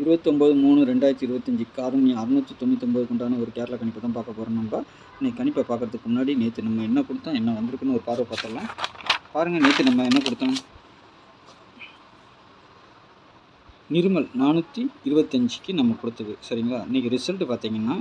29/3/2025 காருண்யா 699 உண்டான ஒரு கேரளா கணிப்பை தான் பார்க்க போகிறோம். நம்ம இன்னைக்கு கணிப்பை பார்க்கறதுக்கு முன்னாடி நேற்று நம்ம என்ன கொடுத்தோம், என்ன வந்திருக்குன்னு ஒரு பார்வை பார்த்துடலாம். பாருங்கள், நேற்று நம்ம என்ன கொடுத்தோம், நிர்மல் 425க்கு நம்ம கொடுத்தது சரிங்களா. இன்றைக்கி ரிசல்ட் பார்த்தீங்கன்னா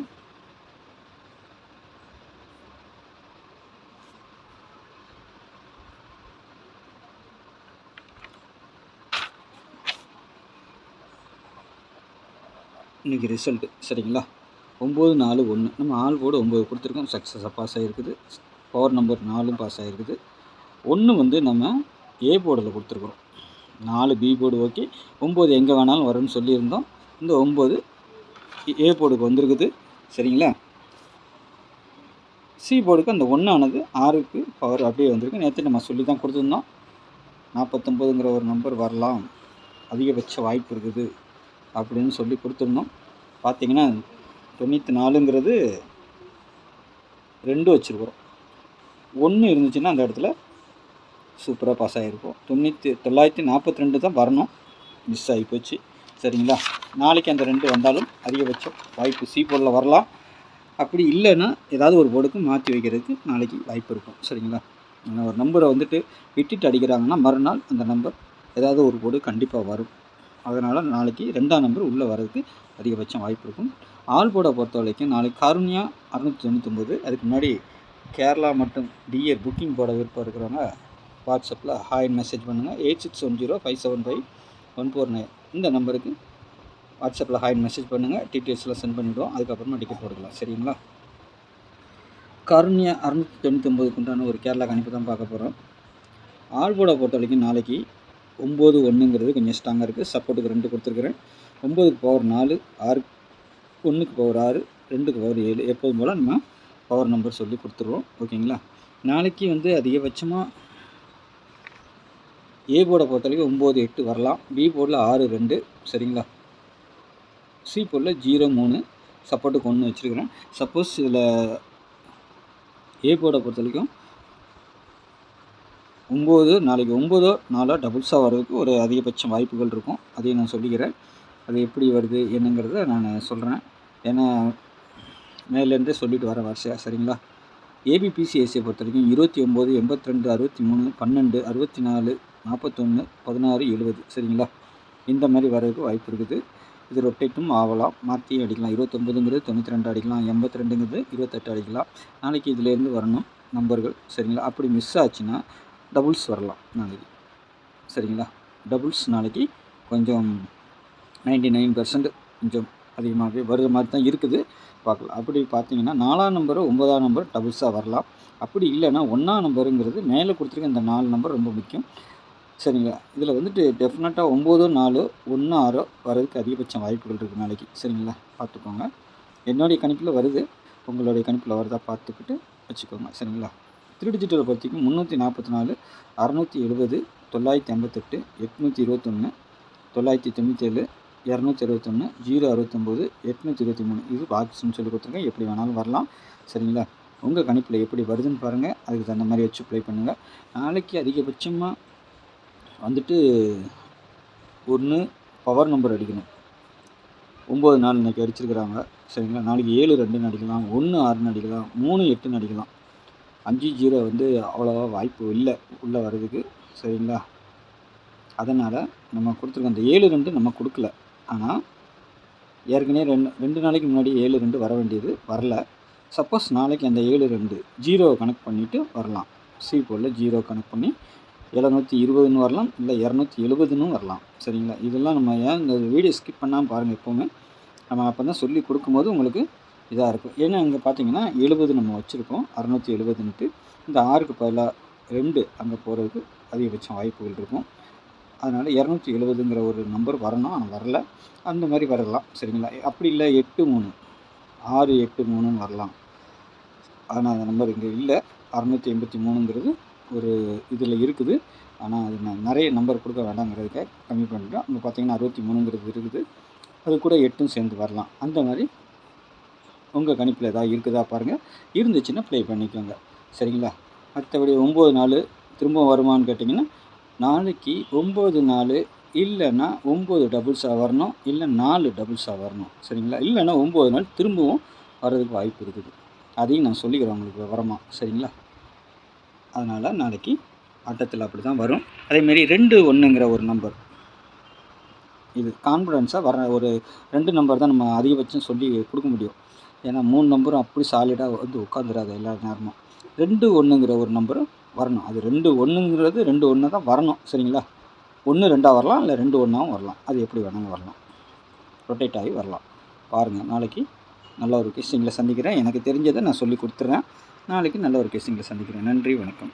இன்றைக்கி ரிசல்ட்டு சரிங்களா 941. நம்ம ஆல் போர்டு 9 கொடுத்துருக்கோம், சக்ஸஸாக பாஸ் ஆகிருக்குது. பவர் நம்பர் 4 பாஸ் ஆகிருக்குது. 1 வந்து நம்ம ஏ போர்டில் கொடுத்துருக்குறோம். 4 பி போர்டு ஓகே. 9 எங்கே வேணாலும் வரும்னு சொல்லியிருந்தோம். இந்த 9 ஏ போர்டுக்கு வந்திருக்குது சரிங்களா. சி போர்டுக்கு அந்த 1 ஆனது 6க்கு பவர் அப்படியே வந்திருக்கு. நேற்று நம்ம சொல்லி தான் கொடுத்துருந்தோம், 49ங்கிற ஒரு நம்பர் வரலாம், அதிகபட்ச வாய்ப்பு இருக்குது அப்படின்னு சொல்லி கொடுத்துருந்தோம். பார்த்தீங்கன்னா 94ங்கிறது 2 வச்சுருக்குறோம். 1 இருந்துச்சுன்னா அந்த இடத்துல சூப்பராக பாஸ் ஆகிருக்கும். 942 தான் வரணும், மிஸ் ஆகி போச்சு சரிங்களா. நாளைக்கு அந்த 2 வந்தாலும் அதிகபட்சம் வாய்ப்பு சி போர்டில் வரலாம். அப்படி இல்லைன்னா ஏதாவது ஒரு போர்டுக்கு மாற்றி வைக்கிறதுக்கு நாளைக்கு வாய்ப்பு இருக்கும் சரிங்களா. ஒரு நம்பரை வந்துட்டு விட்டுட்டு அடிக்கிறாங்கன்னா மறுநாள் அந்த நம்பர் ஏதாவது ஒரு போர்டு கண்டிப்பாக வரும். அதனால் நாளைக்கு 2ஆம் நம்பர் உள்ளே வர்றதுக்கு அதிகபட்சம் வாய்ப்பு இருக்கும். ஆல் போர்டை பொறுத்த வரைக்கும் நாளைக்கு காருண்யா 699. அதுக்கு முன்னாடி கேரளா மற்றும் டிஏர் புக்கிங் போட விருப்பம் இருக்கிறவங்க வாட்ஸ்அப்பில் ஹாய்னு மெசேஜ் பண்ணுங்கள். 8610575149 இந்த நம்பருக்கு வாட்ஸ்அப்பில் ஹாய்னு மெசேஜ் பண்ணுங்கள். டீட்டெயில்ஸ்லாம் சென்ட் பண்ணிவிடுவோம். அதுக்கப்புறமா டிக்கெட் போட்டுக்கலாம் சரிங்களா. காருண்யா 699 உண்டான ஒரு கேரளா கணிப்பு தான் பார்க்க போகிறோம். ஆல் போர்டை பொறுத்த வரைக்கும் நாளைக்கு 9-1ங்கிறது கொஞ்சம் ஸ்ட்ராங்காக இருக்குது. சப்போர்ட்டுக்கு 2 கொடுத்துருக்குறேன். 9க்கு பவர் 4, 6 1க்கு பவர் 6, 2க்கு பவர் 7. எப்போதும் போல் நம்ம பவர் நம்பர் சொல்லி கொடுத்துருவோம் ஓகேங்களா. நாளைக்கு வந்து அதிகபட்சமாக ஏ போர்டை பொறுத்த வரைக்கும் 9-8 வரலாம். பி போர்டில் 6-2 சரிங்களா. சி போர்டில் 0-3, சப்போர்ட்டுக்கு 1 வச்சுருக்கிறேன். சப்போஸ் இதில் ஏ போர்டை பொறுத்த வரைக்கும் 9 நாளைக்கு 9-4 டபுள்ஸாக வர்றதுக்கு ஒரு அதிகபட்சம் வாய்ப்புகள் இருக்கும். அதையும் நான் சொல்லிக்கிறேன். அது எப்படி வருது என்னங்கிறத நான் சொல்கிறேன். ஏன்னா மேலேருந்தே சொல்லிட்டு வர வரிசையாக சரிங்களா. ஏபிபிசிஎஸ்சியை பொறுத்த வரைக்கும் 29, 82, 63, 12, 64, 41, 16, 70 சரிங்களா. இந்த மாதிரி வர்றதுக்கு வாய்ப்பு இருக்குது. இது ரொட்டேட்டும் ஆகலாம், மாற்றி அடிக்கலாம். 29ங்கிறது 92 அடிக்கலாம், 82ங்கிறது 28 அடிக்கலாம். நாளைக்கு இதிலேருந்து வரணும் நம்பர்கள் சரிங்களா. அப்படி மிஸ் ஆச்சுன்னா டபுள்ஸ் வரலாம் நாளைக்கு சரிங்களா. டபுள்ஸ் நாளைக்கு கொஞ்சம் 99% கொஞ்சம் அதிகமாகவே வருகிற மாதிரி தான் இருக்குது, பார்க்கலாம். அப்படி பார்த்தீங்கன்னா 4ஆம் நம்பரு 9ஆம் நம்பர் டபுள்ஸாக வரலாம். அப்படி இல்லைன்னா 1ஆம் நம்பருங்கிறது மேலே கொடுத்துருக்க இந்த 4 நம்பர் ரொம்ப முக்கியம் சரிங்களா. இதில் வந்துட்டு டெஃபினட்டாக 9, 4, 1, 6 வர்றதுக்கு அதிகபட்சம் வாய்ப்புகள் இருக்குது நாளைக்கு சரிங்களா. பார்த்துக்கோங்க. என்னுடைய கணிப்பில் வருது, உங்களுடைய கணிப்பில் வருதா பார்த்துக்கிட்டு வச்சுக்கோங்க சரிங்களா. 3 டிஜிட்டலை பொறுத்திக்கும் 344, 670, 958, 821, 997, 261, 069, 823 இது பாக்ஸ்ன்னு சொல்லி கொடுத்துருக்கேன். எப்படி வேணாலும் வரலாம் சரிங்களா. உங்கள் கணிப்பில் எப்படி வருதுன்னு பாருங்கள், அதுக்கு தகுந்த மாதிரி வச்சு ப்ளே பண்ணுங்கள். நாளைக்கு அதிகபட்சமாக வந்துட்டு 1 பவர் நம்பர் அடிக்கணும். 9-4 இன்றைக்கி அடிச்சிருக்கிறாங்க சரிங்களா. நாளைக்கு 7-2ன்னு அடிக்கலாம், 1-6ன்னு அடிக்கலாம், 3-8ன்னு அடிக்கலாம். 5-0 வந்து அவ்வளோவா வாய்ப்பு இல்லை உள்ளே வர்றதுக்கு சரிங்களா. அதனால் நம்ம கொடுத்துருக்க அந்த 7-2 நம்ம கொடுக்கல. ஆனால் ஏற்கனவே 2 நாளைக்கு முன்னாடி 7-2 வர வேண்டியது வரல. சப்போஸ் நாளைக்கு அந்த 7-2 0 கனெக்ட் பண்ணிவிட்டு வரலாம். சி போர்டில் 0 கனெக்ட் பண்ணி 720ன்னு வரலாம், இல்லை 270ன்னு வரலாம் சரிங்களா. இதெல்லாம் நம்ம ஏன் இந்த வீடியோ ஸ்கிப் பண்ணாமல் பாருங்கள். எப்போவுமே நம்ம அப்போ தான் சொல்லி கொடுக்கும்போது உங்களுக்கு இதாக இருக்கும். ஏன்னா இங்கே பார்த்தீங்கன்னா 70 நம்ம வச்சுருக்கோம், 670ன்ட்டு. இந்த 6க்கு பதிலாக 2 அங்கே போகிறதுக்கு அதிகபட்சம் வாய்ப்புகள் இருக்கும். அதனால் 270ங்கிற ஒரு நம்பர் வரணும், ஆனால் வரல. அந்த மாதிரி வரலாம் சரிங்களா. அப்படி இல்லை 8-3, 6-8-3ன்னு வரலாம். ஆனால் அந்த நம்பர் இங்கே இல்லை. 683ங்கிறது ஒரு இதில் இருக்குது. ஆனால் அது நான் நிறைய நம்பர் கொடுக்க வேண்டாங்கிறதுக்காக கம்மி பண்ணிட்டோம். இங்கே பார்த்தீங்கன்னா 63ங்கிறது இருக்குது, அது கூட 8ம் சேர்ந்து வரலாம். அந்த மாதிரி உங்கள் கணிப்பில் ஏதாவது இருக்குதா பாருங்கள். இருந்துச்சுன்னா ப்ளே பண்ணிக்கோங்க சரிங்களா. மற்றபடி 9-4 திரும்ப வருமானு கேட்டிங்கன்னா நாளைக்கு 9-4 இல்லைன்னா 9 டபுள்ஸாக வரணும், இல்லை 4 டபுள்ஸாக வரணும். சரிங்களா? இல்லைன்னா 9 நாள் திரும்பவும் வர்றதுக்கு வாய்ப்பு இருக்குது. அதையும் நான் சொல்லிக்கிறேன் உங்களுக்கு விவரமா. சரிங்களா? அதனால் நாளைக்கு ஆட்டத்தில் அப்படி தான் வரும். அதேமாரி 2, 1ங்கிற ஒரு நம்பர், இது கான்ஃபிடென்ஸாக வர ஒரு 2 நம்பர் தான் நம்ம அதிகபட்சம் சொல்லி கொடுக்க முடியும். ஏன்னா 3 நம்பரும் அப்படி சாலிடாக வந்து உட்காந்துடாது எல்லா நேரமும். 2, 1ங்கிற ஒரு நம்பரும் வரணும். அது 2, 1ங்கிறது 2, 1 தான் வரணும். சரிங்களா? 1, 2ஆக வரலாம், இல்லை 2, 1ஆகவும் வரலாம். அது எப்படி வேணாலும் வரலாம், ரொட்டேட் ஆகி வரலாம். பாருங்கள், நாளைக்கு நல்ல ஒரு கெஸ்டிங்கில் சந்திக்கிறேன். எனக்கு தெரிஞ்சதை நான் சொல்லி கொடுத்துட்றேன். நாளைக்கு நல்ல ஒரு கெஸ்டிங்கில் சந்திக்கிறேன். நன்றி, வணக்கம்.